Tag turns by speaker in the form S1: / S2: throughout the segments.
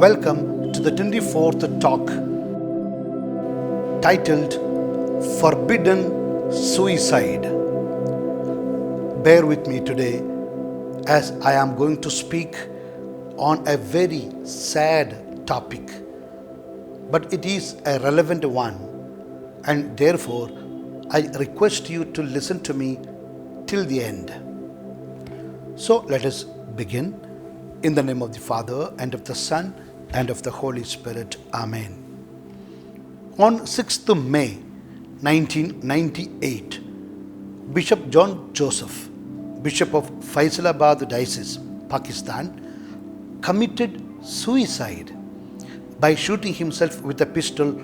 S1: Welcome to the 24th talk titled Forbidden Suicide. Bear with me today as I am going to speak on a very sad topic, but it is a relevant one, and therefore I request you to listen to me till the end. So let us begin. In the name of the Father, and of the Son, and of the Holy Spirit. Amen. On 6th May 1998, Bishop John Joseph, Bishop of Faisalabad Diocese, Pakistan, committed suicide by shooting himself with a pistol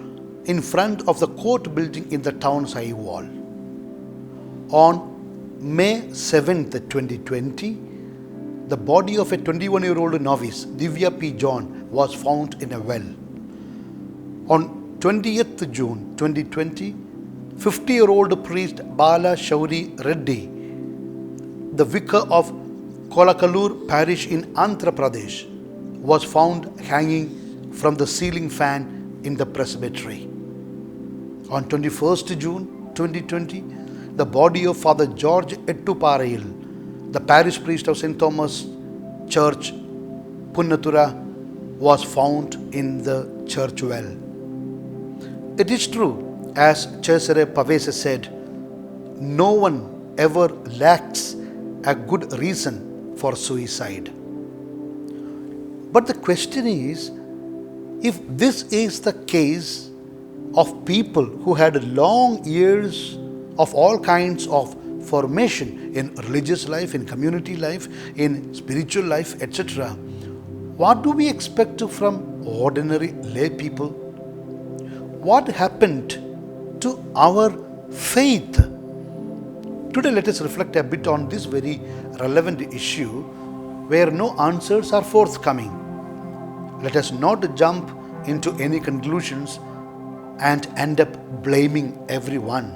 S1: in front of the court building in the town's high wall. On May 7th, 2020, the body of a 21-year-old novice, Divya P. John, was found in a well. On 20th June 2020, 50-year-old priest Bala Shauri Reddy, the vicar of Kolakalur parish in Andhra Pradesh, was found hanging from the ceiling fan in the presbytery. On 21st June 2020, the body of Father George Ettuparayil, the parish priest of St. Thomas Church, Punnathura, was found in the church well. It is true, as Cesare Pavese said, no one ever lacks a good reason for suicide. But the question is, if this is the case of people who had long years of all kinds of formation in religious life, in community life, in spiritual life, etc., what do we expect from ordinary lay people? What happened to our faith? Today let us reflect a bit on this very relevant issue where no answers are forthcoming. Let us not jump into any conclusions and end up blaming everyone.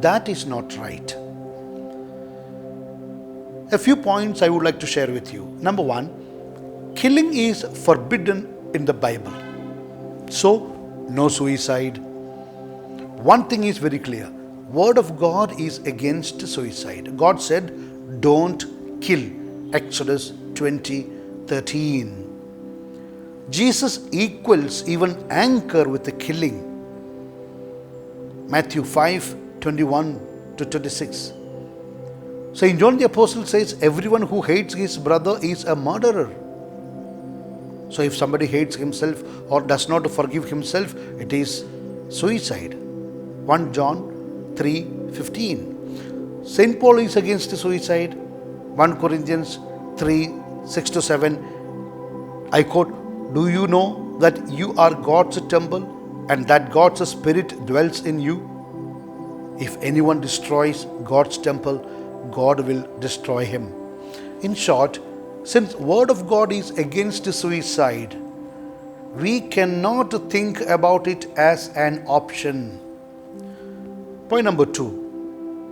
S1: That is not right. A few points I would like to share with you. Number one, killing is forbidden in the Bible. So, no suicide. One thing is very clear. Word of God is against suicide. God said, don't kill. Exodus 20:13. Jesus equals even anger with the killing. Matthew 5:21-26. St. John the Apostle says, everyone who hates his brother is a murderer. So if somebody hates himself or does not forgive himself, it is suicide. 1 John 3:15. St. Paul is against suicide. 1 Corinthians 3:6-7. I quote, do you know that you are God's temple and that God's Spirit dwells in you? If anyone destroys God's temple, God will destroy him. In short, since Word of God is against suicide, we cannot think about it as an option. Point number two,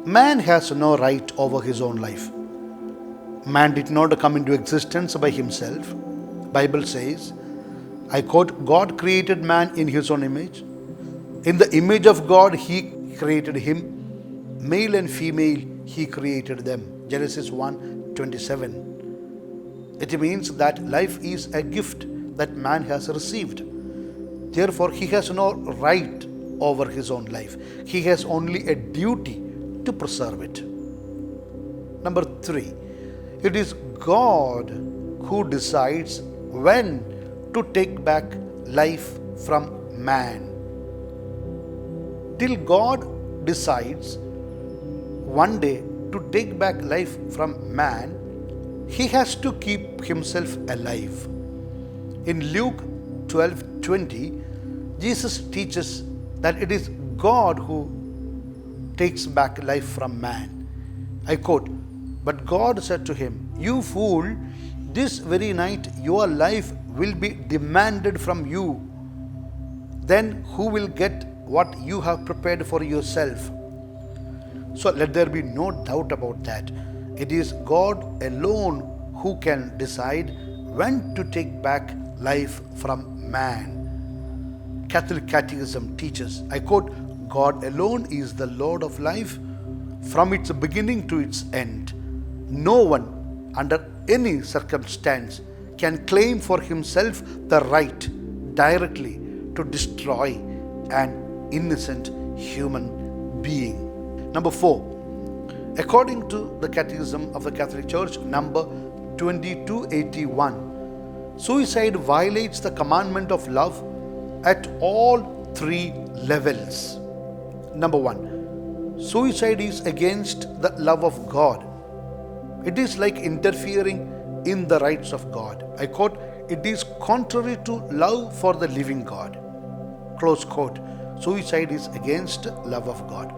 S1: man has no right over his own life. Man did not come into existence by himself. Bible says, I quote, God created man in his own image. In the image of God, he created him. Male and female, he created them. Genesis 1:27. It means that life is a gift that man has received. Therefore, he has no right over his own life. He has only a duty to preserve it. Number three, it is God who decides when to take back life from man. Till God decides one day to take back life from man, he has to keep himself alive. In Luke 12:20, Jesus teaches that it is God who takes back life from man. I quote, but God said to him, you fool, this very night your life will be demanded from you. Then who will get what you have prepared for yourself? So let there be no doubt about that. It is God alone who can decide when to take back life from man. Catholic Catechism teaches, I quote, God alone is the Lord of life from its beginning to its end. No one, under any circumstance, can claim for himself the right directly to destroy an innocent human being. Number 4, according to the Catechism of the Catholic Church, number 2281, suicide violates the commandment of love at all 3 levels. Number 1, suicide is against the love of God. It is like interfering in the rights of God. I quote, it is contrary to love for the living God. Close quote. Suicide is against love of God.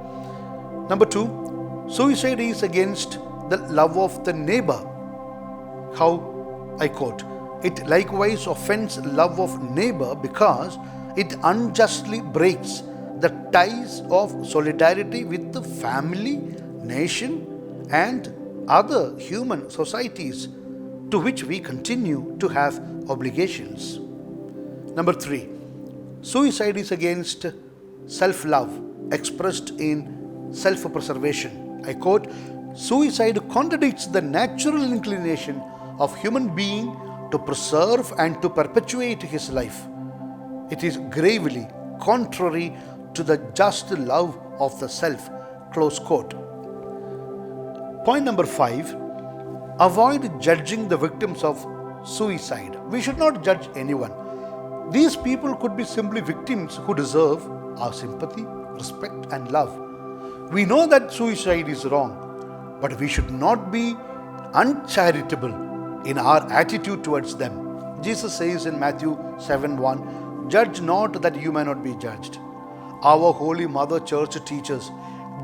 S1: Number 2, suicide is against the love of the neighbor. How? I quote, it likewise offends love of neighbor because it unjustly breaks the ties of solidarity with the family, nation, and other human societies to which we continue to have obligations. Number 3, suicide is against self-love expressed in self-preservation. I quote, suicide contradicts the natural inclination of human being to preserve and to perpetuate his life. It is gravely contrary to the just love of the self. Close quote. Point number 5, avoid judging the victims of suicide. We should not judge anyone. These people could be simply victims who deserve our sympathy, respect, and love. We know that suicide is wrong, but we should not be uncharitable in our attitude towards them. Jesus says in Matthew 7:1, judge not that you may not be judged. Our Holy Mother Church teaches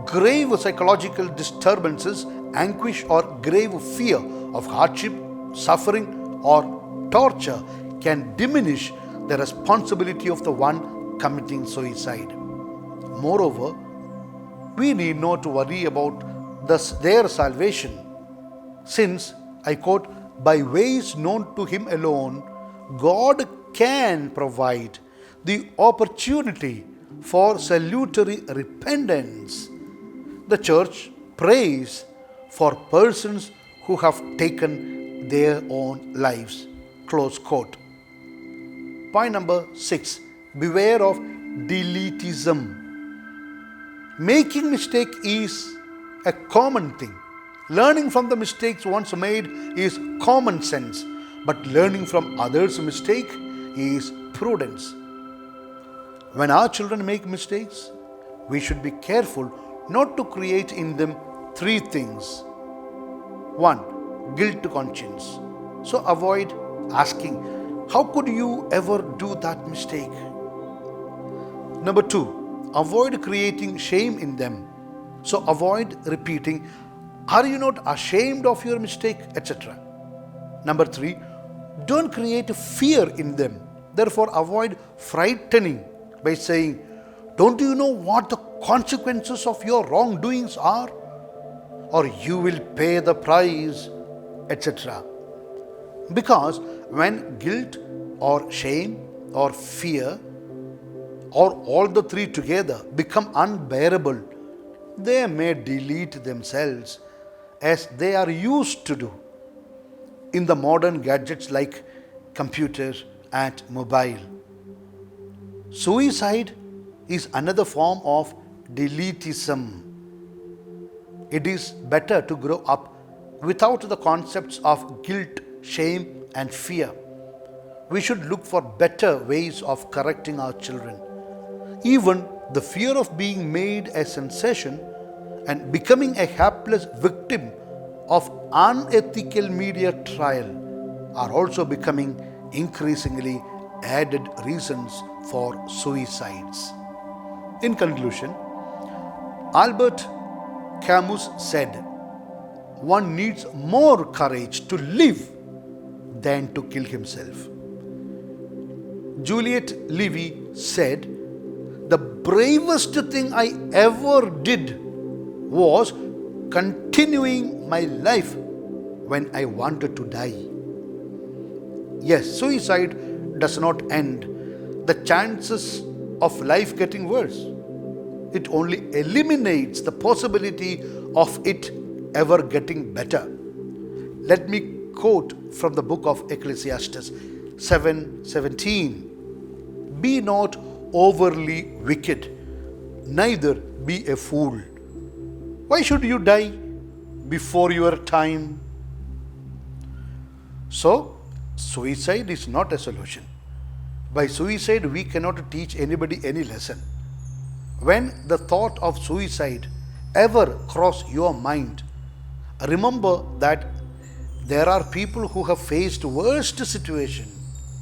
S1: grave psychological disturbances, anguish, or grave fear of hardship, suffering, or torture can diminish the responsibility of the one committing suicide. Moreover, we need not worry about their salvation, since, I quote, by ways known to Him alone, God can provide the opportunity for salutary repentance. The Church prays for persons who have taken their own lives. Close quote. Point number 6, beware of deletism. Making mistake is a common thing. Learning from the mistakes once made is common sense, but learning from others' mistake is prudence. When our children make mistakes, we should be careful not to create in them 3 things. 1, guilt conscience. So avoid asking, how could you ever do that mistake? Number 2, avoid creating shame in them. So avoid repeating, are you not ashamed of your mistake, etc. Number 3, don't create fear in them. Therefore, avoid frightening by saying, don't you know what the consequences of your wrongdoings are? Or you will pay the price, etc. Because when guilt or shame or fear or all the 3 together become unbearable, they may delete themselves as they are used to do in the modern gadgets like computer and mobile. Suicide is another form of deletism. It is better to grow up without the concepts of guilt, shame, and fear. We should look for better ways of correcting our children. Even the fear of being made a sensation and becoming a hapless victim of unethical media trial are also becoming increasingly added reasons for suicides. In conclusion, Albert Camus said, one needs more courage to live than to kill himself. Juliet Levy said, the bravest thing I ever did was continuing my life when I wanted to die. Yes, suicide does not end the chances of life getting worse. It only eliminates the possibility of it ever getting better. Let me quote from the book of Ecclesiastes 7:17. Be not overly wicked, neither be a fool. Why should you die before your time? So, suicide is not a solution. By suicide, we cannot teach anybody any lesson. When the thought of suicide ever cross your mind, remember that there are people who have faced worst situation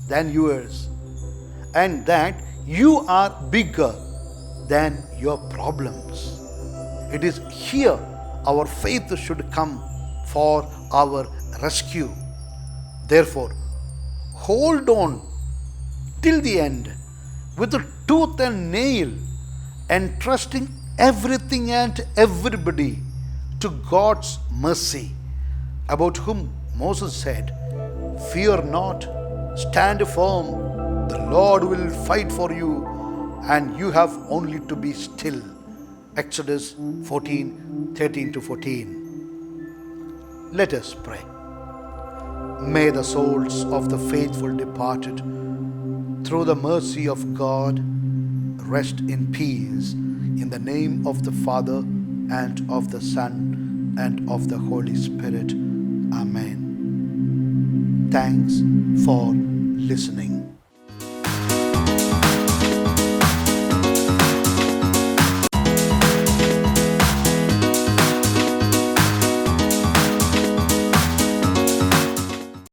S1: than yours, and that you are bigger than your problems. It is here our faith should come for our rescue. Therefore, hold on till the end with a tooth and nail, entrusting everything and everybody to God's mercy, about whom Moses said, Fear not, stand firm, the Lord will fight for you, and you have only to be still. Exodus 14:13-14. Let us pray. May the souls of the faithful departed, through the mercy of God, rest in peace, in the name of the Father, and of the Son, and of the Holy Spirit. Amen. Thanks for listening.